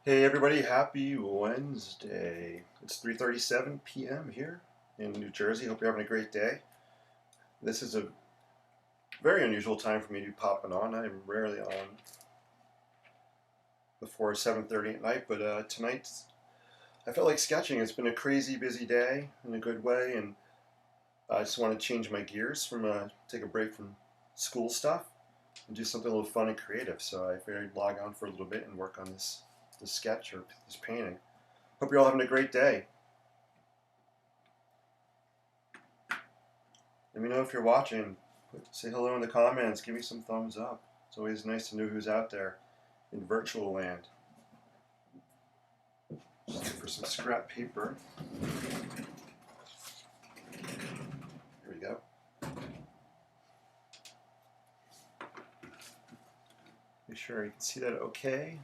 Hey everybody, happy Wednesday. It's 3:37 p.m. here in New Jersey. Hope you're having a great day. This is a very unusual time for me to be popping on. I'm rarely on before 7:30 at night, but tonight I felt like sketching. It's been a crazy busy day in a good way, and I just want to change my gears from take a break from school stuff and do something a little fun and creative. So I figured I'd log on for a little bit and work on this sketch or this painting. Hope you're all having a great day. Let me know if you're watching. Say hello in the comments. Give me some thumbs up. It's always nice to know who's out there in virtual land. Just look for some scrap paper. Here we go. Make sure you can see that okay.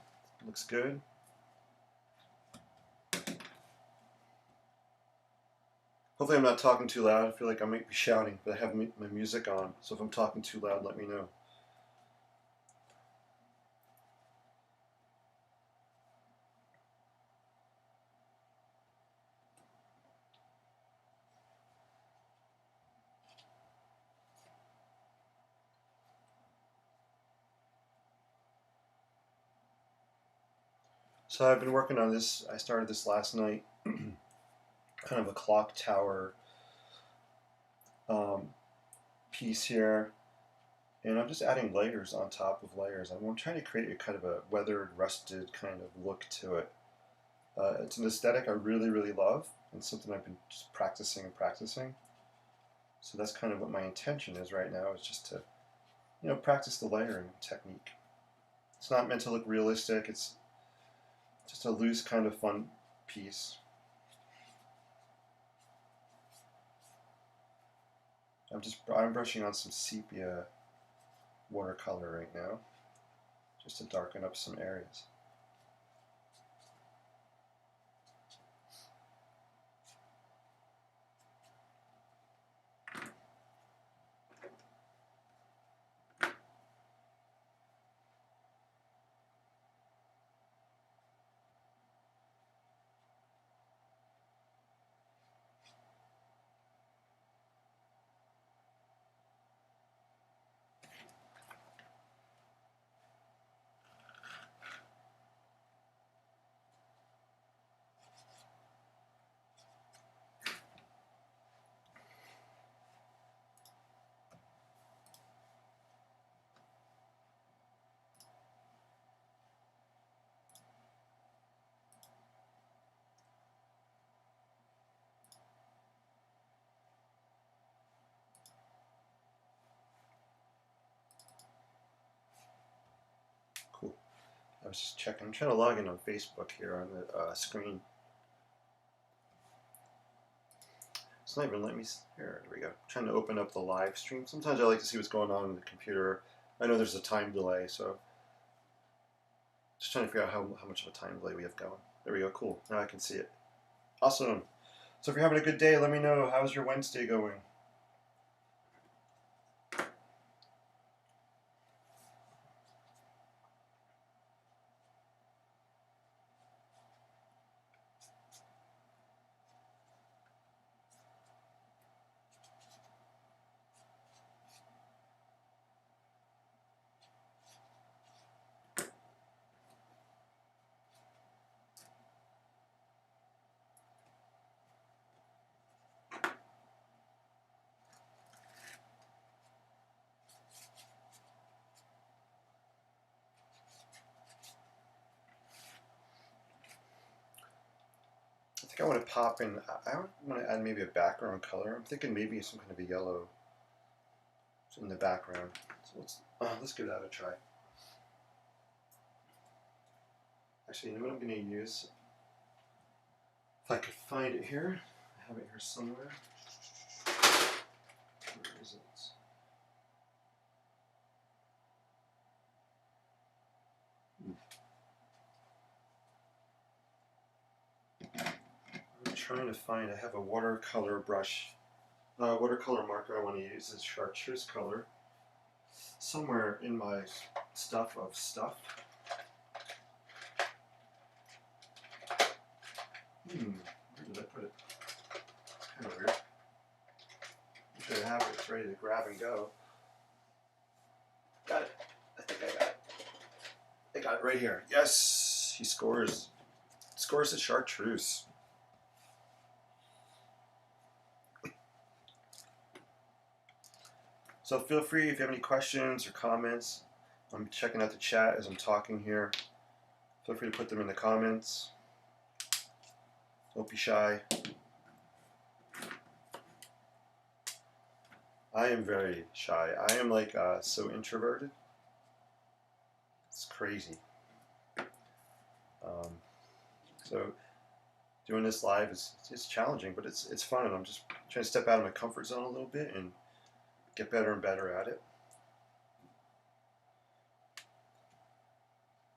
Looks good. Hopefully I'm not talking too loud. I feel like I might be shouting, but I have my music on. So if I'm talking too loud, let me know. So I've been working on this. I started this last night. Kind of a clock tower um, piece here. And I'm just adding layers on top of layers. I'm trying to create a kind of a weathered, rusted kind of look to it. It's an aesthetic I really, really love, and something I've been just practicing and practicing. So that's kind of what my intention is right now, is just to, practice the layering technique. It's not meant to look realistic. It's just a loose kind of fun piece. I'm brushing on some sepia watercolor right now, just to darken up some areas. Cool. I was just checking. I'm trying to log in on Facebook here on the screen. It's not even letting me. Here we go. I'm trying to open up the live stream. Sometimes I like to see what's going on the computer. I know there's a time delay, so just trying to figure out how much of a time delay we have going. There we go. Cool. Now I can see it. Awesome. So if you're having a good day, let me know. How's your Wednesday going? I think I want to pop in. I want to add maybe a background color. I'm thinking maybe some kind of a yellow in the background. So let's give that a try. Actually, you know what I'm going to use? If I could find it here, I have it here somewhere. Where is it? I'm trying to find. I have a watercolor brush, watercolor marker I want to use. Is chartreuse color. Somewhere in my stuff of stuff. Where did I put it? It's kind of weird. Usually I have it, it's ready to grab and go. Got it. I think I got it. I got it right here. Yes, he scores. Scores the chartreuse. So feel free if you have any questions or comments. I'm checking out the chat as I'm talking here. Feel free to put them in the comments. Don't be shy. I am very shy. I am like so introverted. It's crazy. So doing this live is challenging, but it's fun, and I'm just trying to step out of my comfort zone a little bit and get better and better at it.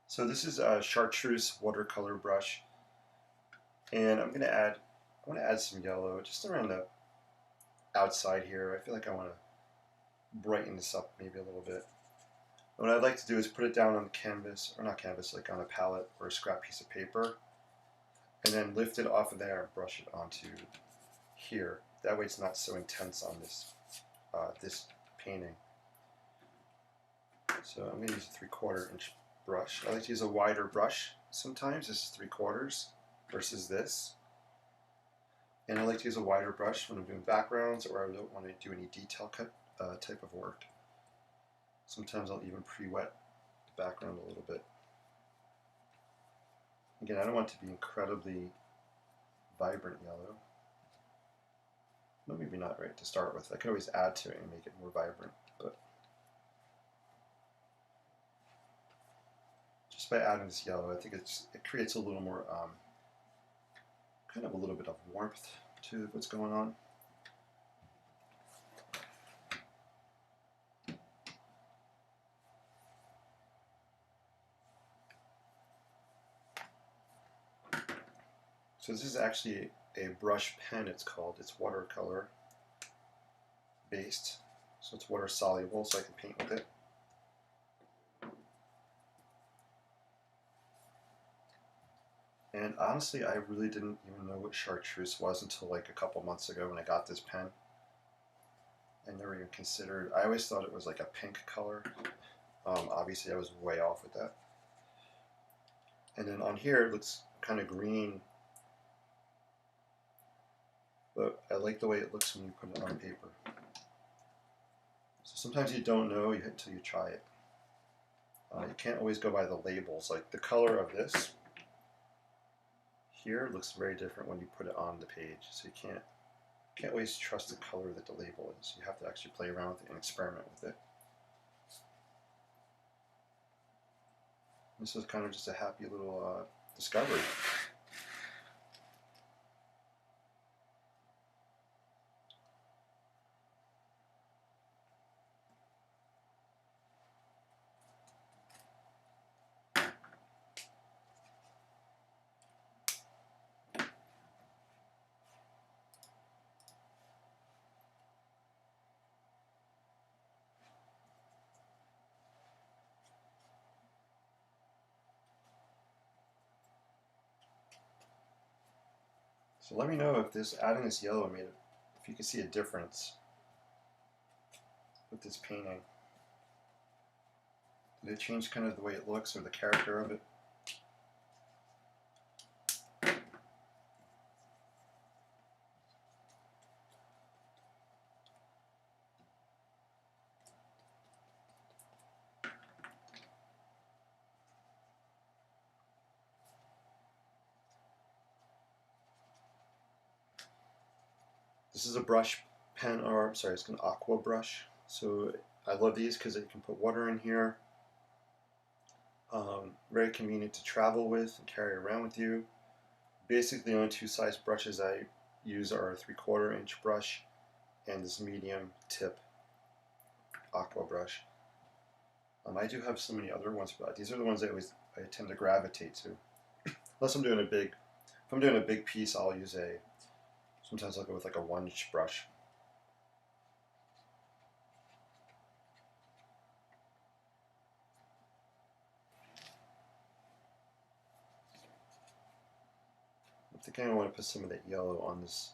So this is a chartreuse watercolor brush, and I want to add some yellow just around the outside here. I feel like I want to brighten this up maybe a little bit. What I'd like to do is put it down on the canvas, or not canvas, like on a palette or a scrap piece of paper, and then lift it off of there and brush it onto here. That way it's not so intense on this this painting. So I'm going to use a 3/4 inch brush. I like to use a wider brush sometimes. This is 3/4 versus this. And I like to use a wider brush when I'm doing backgrounds or I don't want to do any detail cut type of work. Sometimes I'll even pre-wet the background a little bit. Again, I don't want it to be incredibly vibrant yellow. No, maybe not right to start with. I can always add to it and make it more vibrant, but just by adding this yellow, I think it creates a little more, kind of a little bit of warmth to what's going on. So this is actually a brush pen, it's called. It's watercolor based, so it's water soluble, so I can paint with it. And honestly, I really didn't even know what chartreuse was until like a couple months ago when I got this pen. I never even considered, I always thought it was like a pink color. Obviously I was way off with that. And then on here it looks kind of green, but I like the way it looks when you put it on paper. So sometimes you don't know until you try it. You can't always go by the labels. Like the color of this here looks very different when you put it on the page. So you can't always trust the color that the label is. You have to actually play around with it and experiment with it. This was kind of just a happy little discovery. So let me know if adding this yellow if you can see a difference with this painting. Did it change kind of the way it looks or the character of it? This is a brush pen, or sorry, it's an aqua brush. So I love these because you can put water in here. Very convenient to travel with and carry around with you. Basically, the only two size brushes I use are a 3/4 inch brush and this medium tip aqua brush. I do have so many other ones, but these are the ones I tend to gravitate to. Unless I'm doing if I'm doing a big piece, I'll use sometimes I'll go with like a 1-inch brush. think I want to put some of that yellow on this,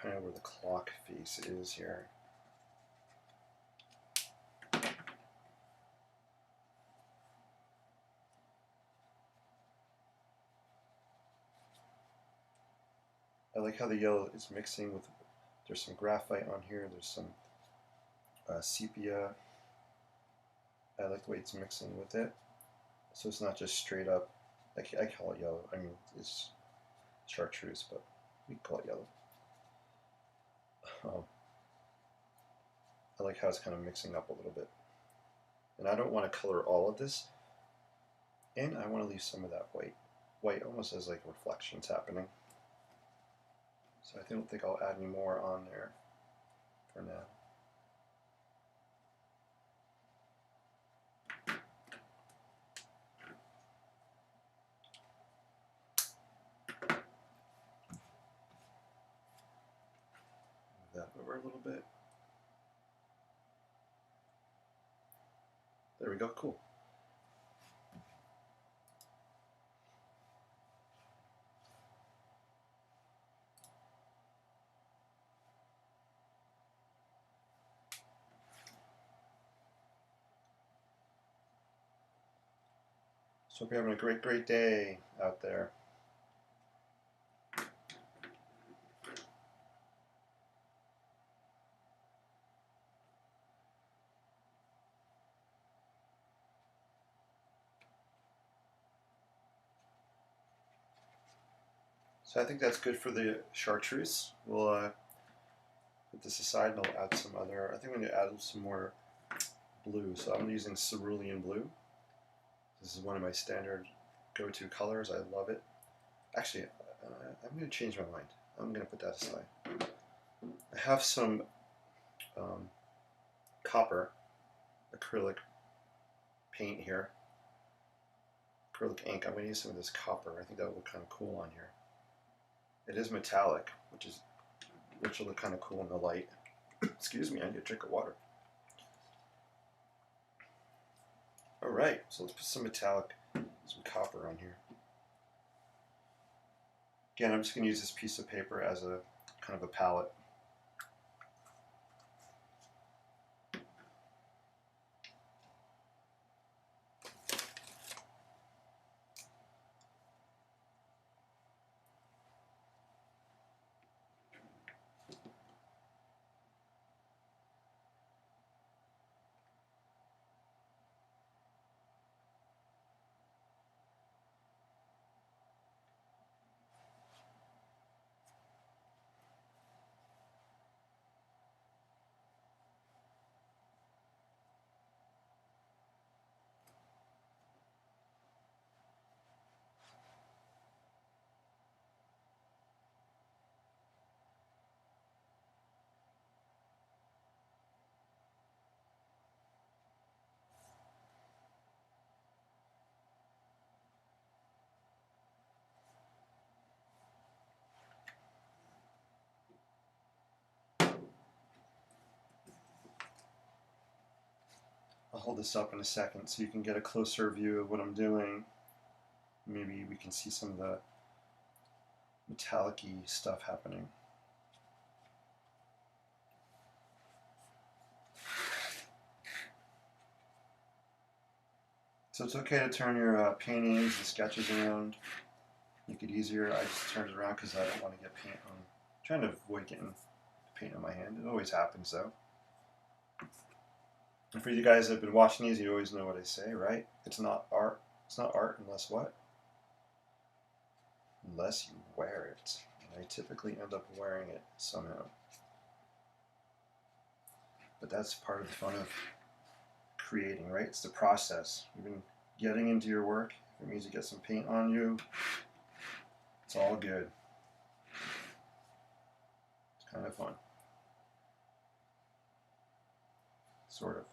kind of where the clock face is here. I like how the yellow is mixing with, there's some graphite on here, there's some sepia. I like the way it's mixing with it. So it's not just straight up, I call it yellow. I mean, it's chartreuse, but we call it yellow. I like how it's kind of mixing up a little bit. And I don't want to color all of this in, I want to leave some of that white. White almost has like reflections happening. So I don't think I'll add any more on there for now. Move that over a little bit. There we go, cool. So hope you're having a great day out there. So I think that's good for the chartreuse. We'll put this aside and I'll add some other, I think I'm going to add some more blue. So I'm using cerulean blue. This is one of my standard go-to colors. I love it. Actually, I'm going to change my mind. I'm going to put that aside. I have some copper acrylic paint here. Acrylic ink. I'm going to use some of this copper. I think that will look kind of cool on here. It is metallic, which will look kind of cool in the light. Excuse me, I need a drink of water. Alright, so let's put some metallic, some copper on here. Again, I'm just going to use this piece of paper as a kind of a palette. I'll hold this up in a second so you can get a closer view of what I'm doing. Maybe we can see some of the metallic-y stuff happening. So it's okay to turn your paintings and sketches around, make it easier. I just turned it around because I don't want to get paint on. I'm trying to avoid getting paint on my hand. It always happens though. And for you guys that have been watching these, you always know what I say, right? It's not art. It's not art unless what? Unless you wear it. And I typically end up wearing it somehow. But that's part of the fun of creating, right? It's the process. Even getting into your work, if it means you get some paint on you, it's all good. It's kind of fun. Sort of.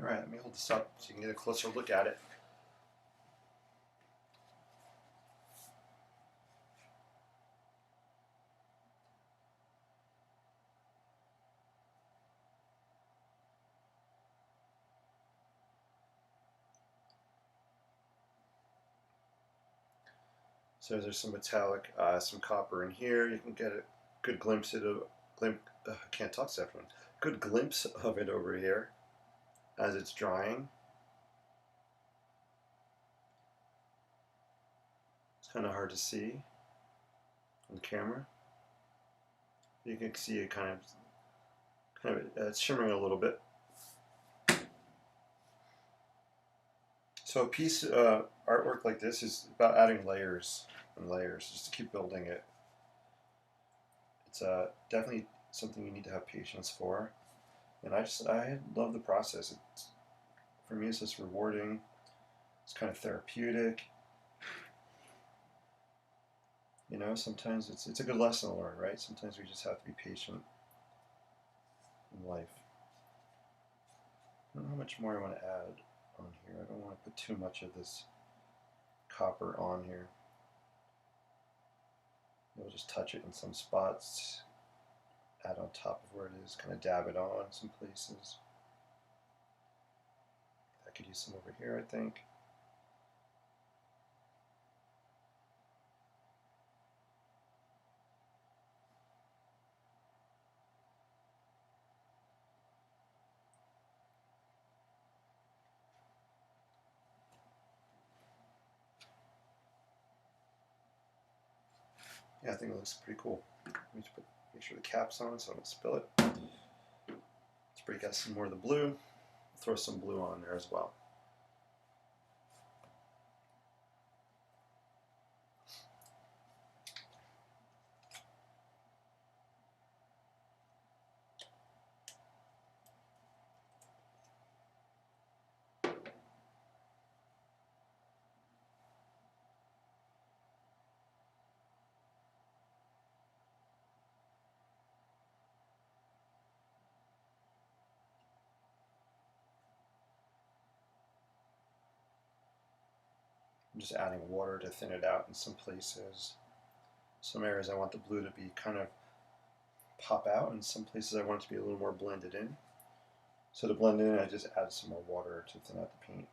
All right, let me hold this up so you can get a closer look at it. So there's some metallic, some copper in here. You can get a good glimpse of it. I can't talk this afternoon. Good glimpse of it over here as it's drying. It's kind of hard to see on camera. You can see it it's shimmering a little bit. So a piece artwork like this is about adding layers and layers just to keep building it. It's definitely something you need to have patience for, and I love the process. For me, it's just rewarding. It's kind of therapeutic. You know, sometimes it's a good lesson to learn, right? Sometimes we just have to be patient in life. I don't know how much more I want to add on here. I don't want to put too much of this copper on here. We'll just touch it in some spots, add on top of where it is, kind of dab it on some places. I could use some over here, I think. Yeah, I think it looks pretty cool. Let me just make sure the cap's on so I don't spill it. Let's break out some more of the blue. Throw some blue on there as well. I'm just adding water to thin it out in some places. Some areas I want the blue to be kind of pop out, and some places I want it to be a little more blended in. So to blend in, I just add some more water to thin out the paint.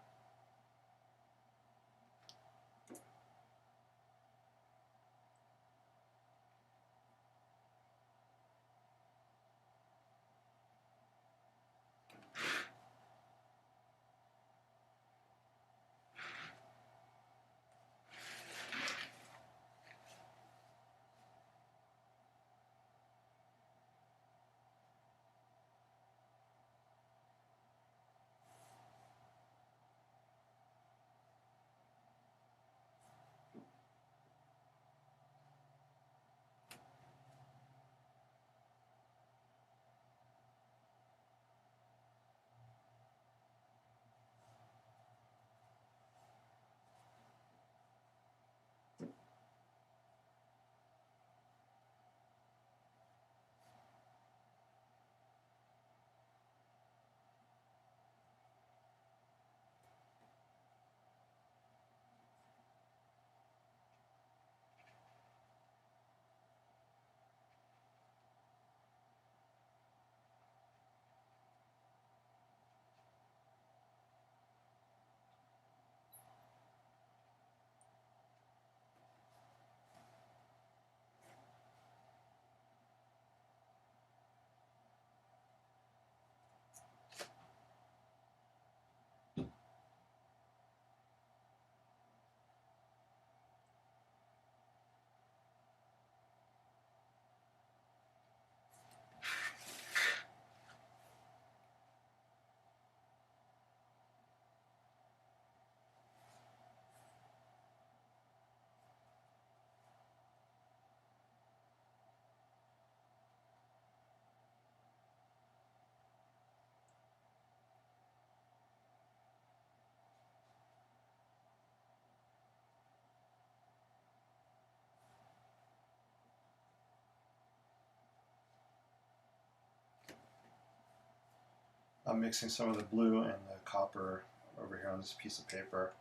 I'm mixing some of the blue and the copper over here on this piece of paper.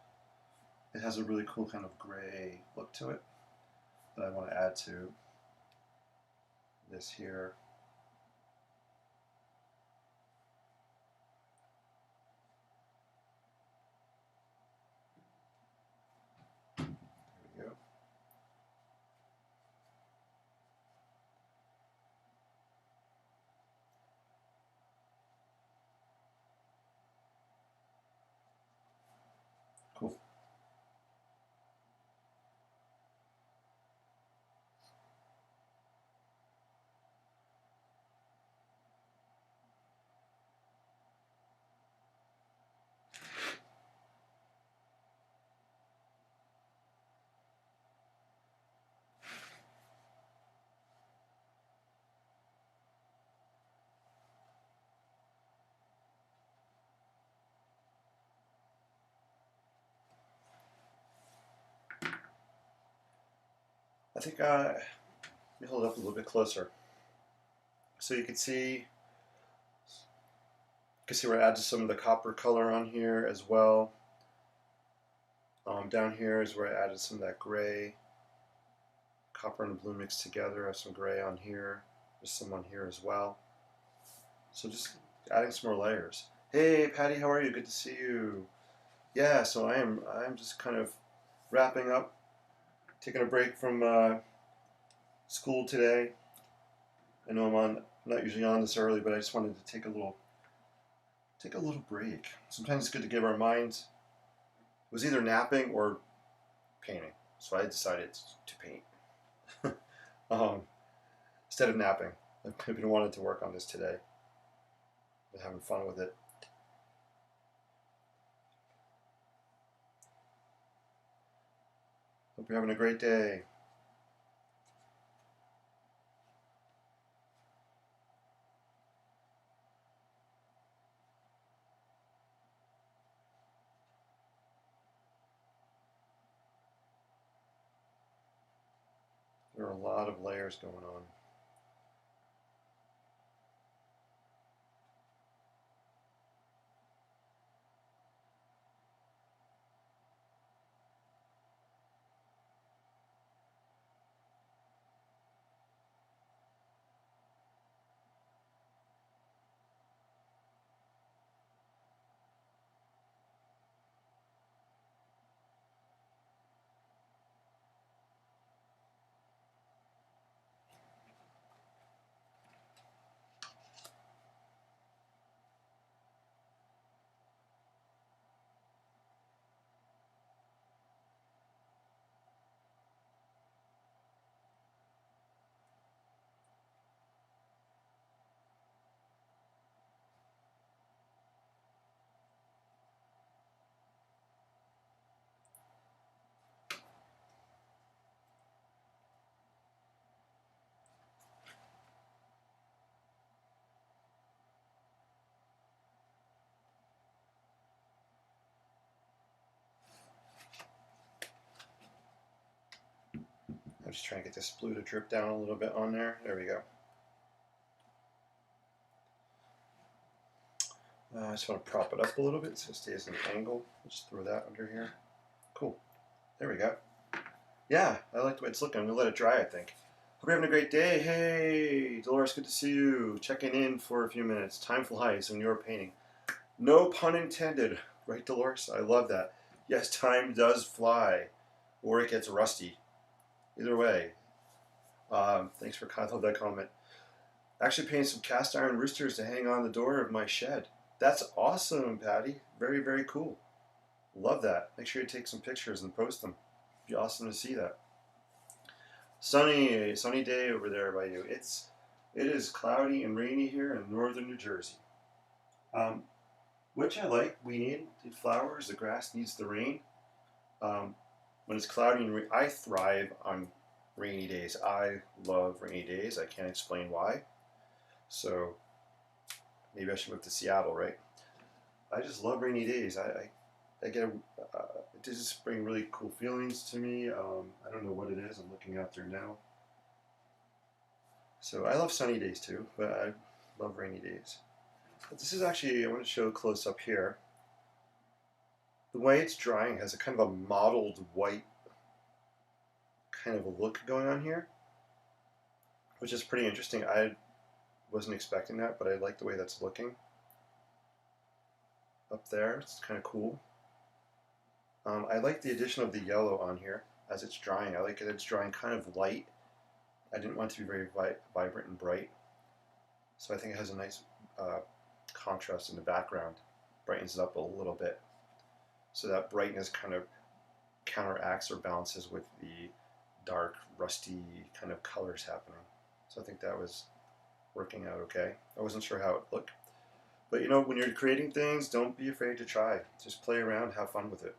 It has a really cool kind of gray look to it that I want to add to this here. There we go. Cool. I think let me hold it up a little bit closer so you can see. You can see where I added some of the copper color on here as well. Down here is where I added some of that gray. Copper and blue mixed together. I have some gray on here. There's some on here as well. So just adding some more layers. Hey Patty, how are you? Good to see you. Yeah, so I'm just kind of wrapping up, taking a break from school today. I know I'm not usually on this early, but I just wanted to take a little break. Sometimes it's good to give our minds. It was either napping or painting, so I decided to paint instead of napping. I've been wanting to work on this today. Been having fun with it. Hope you're having a great day. There are a lot of layers going on. I'm just trying to get this blue to drip down a little bit on there. There we go. I just want to prop it up a little bit so it stays in an angle. Just throw that under here. Cool. There we go. Yeah, I like the way it's looking. I'm going to let it dry, I think. Hope you're having a great day. Hey, Dolores, good to see you. Checking in for a few minutes. Time flies when you're painting. No pun intended. Right, Dolores? I love that. Yes, time does fly. Or it gets rusty. Either way. Thanks for that comment. Actually painting some cast iron roosters to hang on the door of my shed. That's awesome, Patty. Very, very cool. Love that. Make sure you take some pictures and post them. It'd be awesome to see that. Sunny day over there by you. It is cloudy and rainy here in northern New Jersey. Which I like. We need the flowers. The grass needs the rain. When it's cloudy and I thrive on rainy days. I love rainy days. I can't explain why. So maybe I should move to Seattle, right? I just love rainy days. I get it does just bring really cool feelings to me. I don't know what it is. I'm looking out there now. So I love sunny days too, but I love rainy days. But this is actually, I want to show a close up here. The way it's drying has a kind of a mottled white kind of a look going on here, which is pretty interesting. I wasn't expecting that, but I like the way that's looking up there. It's kind of cool. I like the addition of the yellow on here as it's drying. I like it. It's drying kind of light. I didn't want it to be very vibrant and bright, so I think it has a nice contrast in the background. Brightens it up a little bit, so that brightness kind of counteracts or balances with the dark, rusty kind of colors happening. So I think that was working out okay. I wasn't sure how it looked, but you know, when you're creating things, don't be afraid to try. Just play around, have fun with it.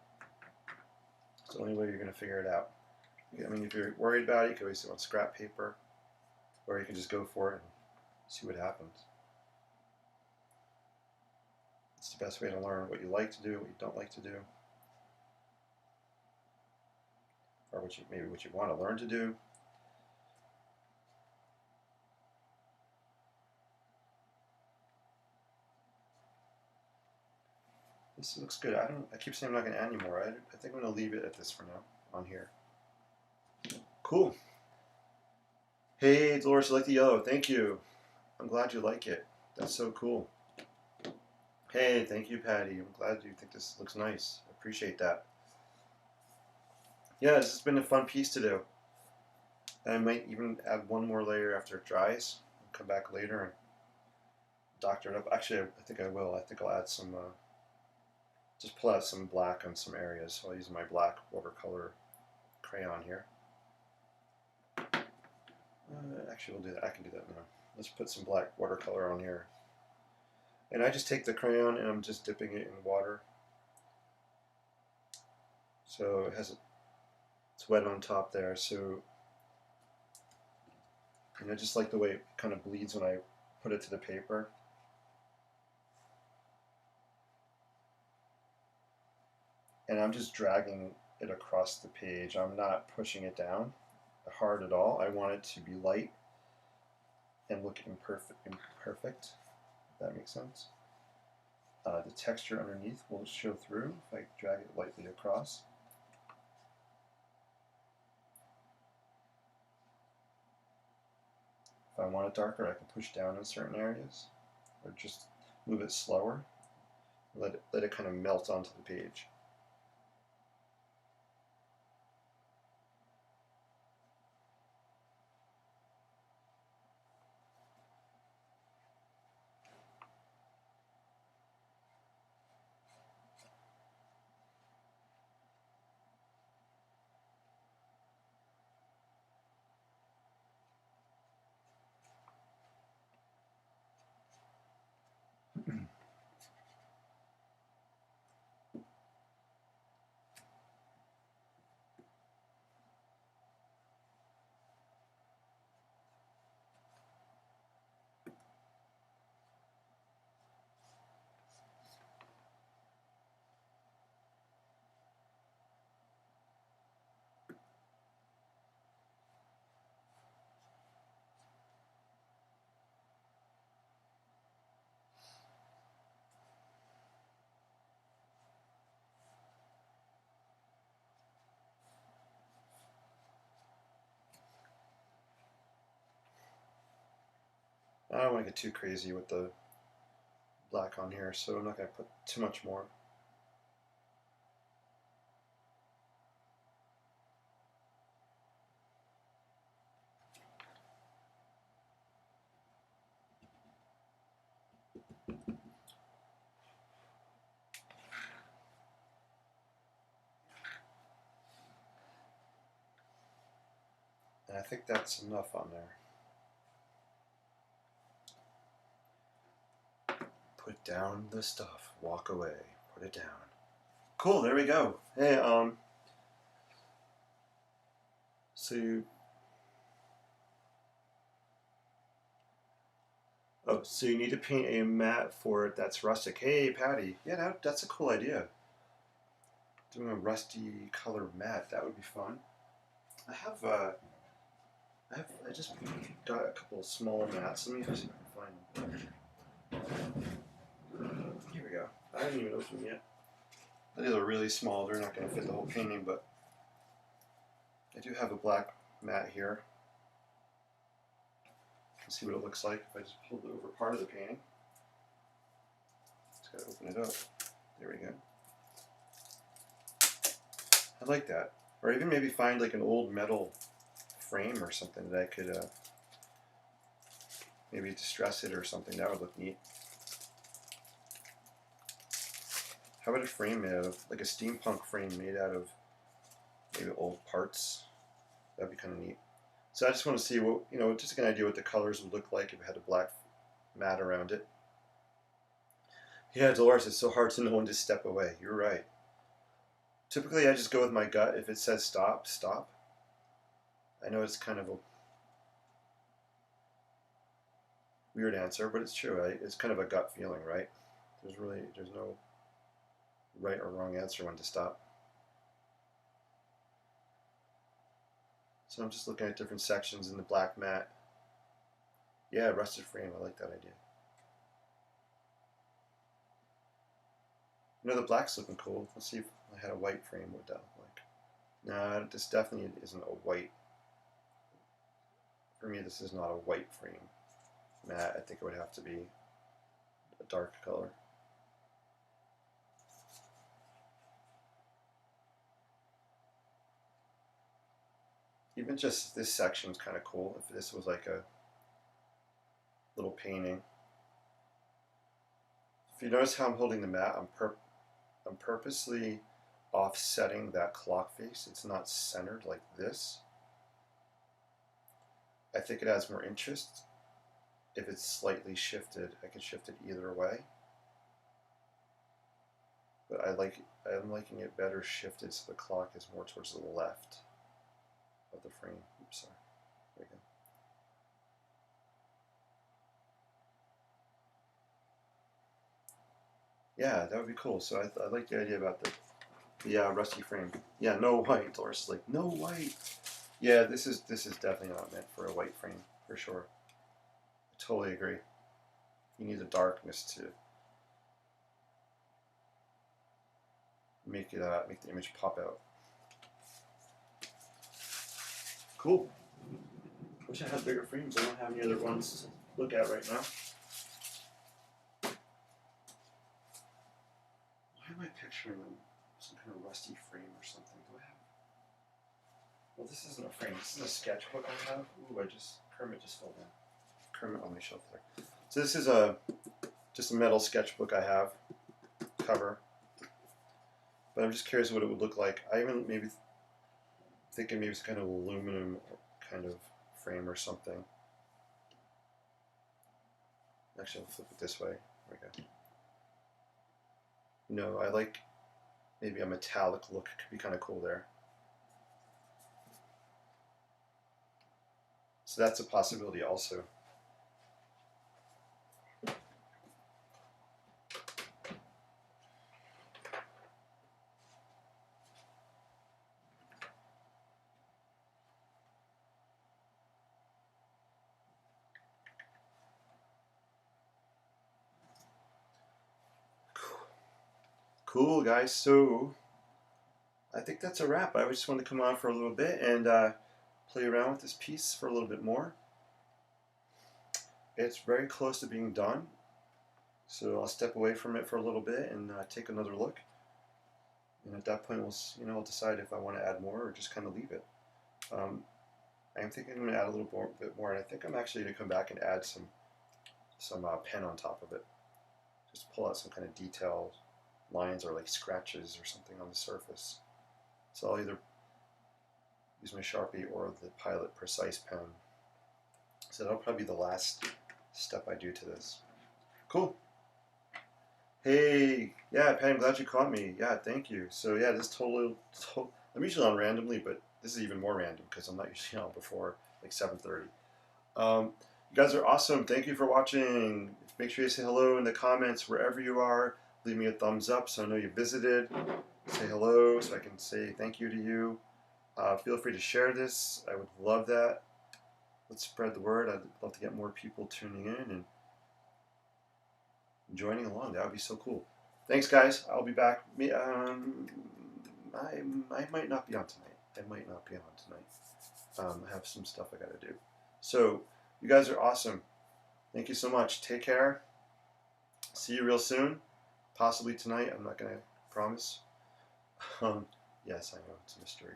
It's the only way you're going to figure it out. I mean, if you're worried about it, you can always do it on scrap paper, or you can just go for it and see what happens. It's the best way to learn what you like to do, what you don't like to do, or maybe what you want to learn to do. This looks good. I keep saying I'm not going to add any more. I think I'm going to leave it at this for now on here. Cool. Hey, Dolores, I like the yellow. Thank you. I'm glad you like it. That's so cool. Hey, thank you, Patty. I'm glad you think this looks nice. I appreciate that. Yeah, this has been a fun piece to do. And I might even add one more layer after it dries. I'll come back later and doctor it up. Actually, I think I will. I think I'll add some, just pull out some black on some areas. So I'll use my black watercolor crayon here. Actually, we'll do that. I can do that now. Let's put some black watercolor on here. And I just take the crayon and I'm just dipping it in water. So it has, it's wet on top there. So, and I just like the way it kind of bleeds when I put it to the paper. And I'm just dragging it across the page. I'm not pushing it down hard at all. I want it to be light and look imperfect, if that makes sense. The texture underneath will show through if I drag it lightly across. If I want it darker, I can push down in certain areas, or just move it slower. Let it kind of melt onto the page. I don't want to get too crazy with the black on here, so I'm not going to put too much more. And I think that's enough on there. Put down the stuff. Walk away. Put it down. Cool, there we go. Hey, so you, so you need to paint a mat for it that's rustic. Hey, Patty. Yeah, that's a cool idea. Doing a rusty color mat, that would be fun. I just got a couple of small mats. Let me see if I can find them. I haven't even opened them yet. These are really small. They're not going to fit the whole painting, but I do have a black mat here. Let's see what it looks like if I just pull over part of the painting. Just got to open it up. There we go. I like that. Or even maybe find like an old metal frame or something that I could maybe distress it or something. That would look neat. How about a frame made out of, like a steampunk frame made out of maybe old parts? That'd be kind of neat. So I just want to see what, just an idea what the colors would look like if it had a black mat around it. Yeah, Dolores, it's so hard to know when to step away. You're right. Typically, I just go with my gut. If it says stop, stop. I know it's kind of a weird answer, but it's true. Right? It's kind of a gut feeling, right? There's no right or wrong answer when to stop. So I'm just looking at different sections in the black mat. Yeah, rusted frame. I like that idea. The black's looking cool. Let's see if I had a white frame, what that look like. No, this definitely isn't a white. For me, this is not a white frame mat. I think it would have to be a dark color. Even just this section's kind of cool. If this was like a little painting. If you notice how I'm holding the mat, I'm purposely offsetting that clock face. It's not centered like this. I think it adds more interest. If it's slightly shifted, I can shift it either way. But I'm liking it better shifted so the clock is more towards the left of the frame. Oops, sorry. There we go. Yeah, that would be cool. So I like the idea about the rusty frame. Yeah, no white. Doris is like, no white. Yeah, this is definitely not meant for a white frame, for sure. I totally agree. You need the darkness to make the image pop out. Cool. Wish I had bigger frames. I don't have any other ones to look at right now. Why am I picturing some kind of rusty frame or something? Do I have? Well, this isn't a frame. This is a sketchbook I have. Ooh, Kermit just fell down. Kermit on my shelf there. So this is just a metal sketchbook I have, cover. But I'm just curious what it would look like. I even maybe thinking maybe it's kind of aluminum kind of frame or something. Actually, I'll flip it this way. There we go. No, I like maybe a metallic look. It could be kind of cool there. So that's a possibility also. Cool, guys. So I think that's a wrap. I just wanted to come on for a little bit and play around with this piece for a little bit more. It's very close to being done, so I'll step away from it for a little bit and take another look. And at that point, I'll decide if I want to add more or just kind of leave it. I'm thinking I'm going to add a little bit more, and I think I'm actually going to come back and add some pen on top of it. Just pull out some kind of detailed lines or like scratches or something on the surface. So I'll either use my Sharpie or the Pilot Precise pen. So that'll probably be the last step I do to this. Cool. Hey, yeah, Patty, I'm glad you caught me. Yeah, thank you. So yeah, this I'm usually on randomly, but this is even more random because I'm not usually on before like 7:30. You guys are awesome. Thank you for watching. Make sure you say hello in the comments wherever you are. Leave me a thumbs up so I know you visited. Say hello so I can say thank you to you. Feel free to share this. I would love that. Let's spread the word. I'd love to get more people tuning in and joining along. That would be so cool. Thanks, guys. I'll be back. I might not be on tonight. I might not be on tonight. I have some stuff I got to do. So, you guys are awesome. Thank you so much. Take care. See you real soon. Possibly tonight. I'm not going to promise. Yes, I know. It's a mystery.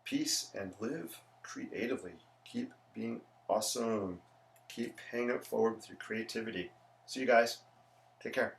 Peace and live creatively. Keep being awesome. Keep paying it forward with your creativity. See you guys. Take care.